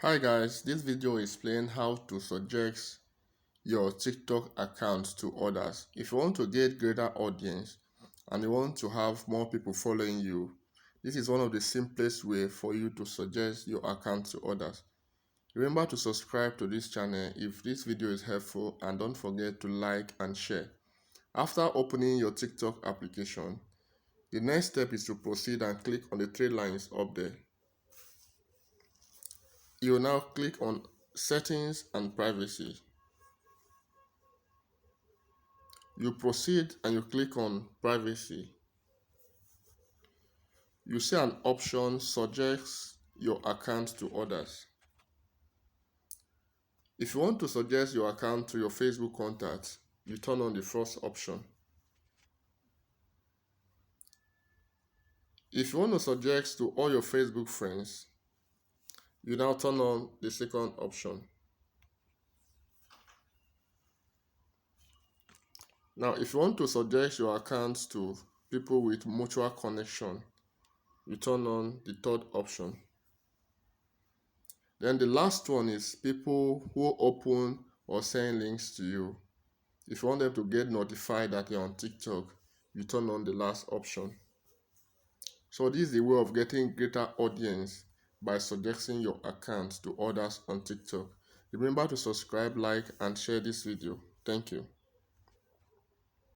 Hi guys, this video is explain how to suggest your TikTok account to others. If you want to get greater audience and you want to have more people following you, this is one of the simplest way for you to suggest your account to others. Remember to subscribe to this channel if this video is helpful, and don't forget to like and share. After opening your TikTok application, the next step is to proceed and click on the three lines up there. You will now click on Settings and Privacy. You proceed and you click on Privacy. You see an option Suggest your account to others. If you want to suggest your account to your Facebook contacts, you turn on the first option. If you want to suggest to all your Facebook friends, you now turn on the second option. Now, if you want to suggest your accounts to people with mutual connection, you turn on the third option. Then the last one is people who open or send links to you. If you want them to get notified that you're on TikTok, you turn on the last option. So this is the way of getting greater audience by suggesting your account to others on TikTok. Remember to subscribe, like, and share this video. Thank you.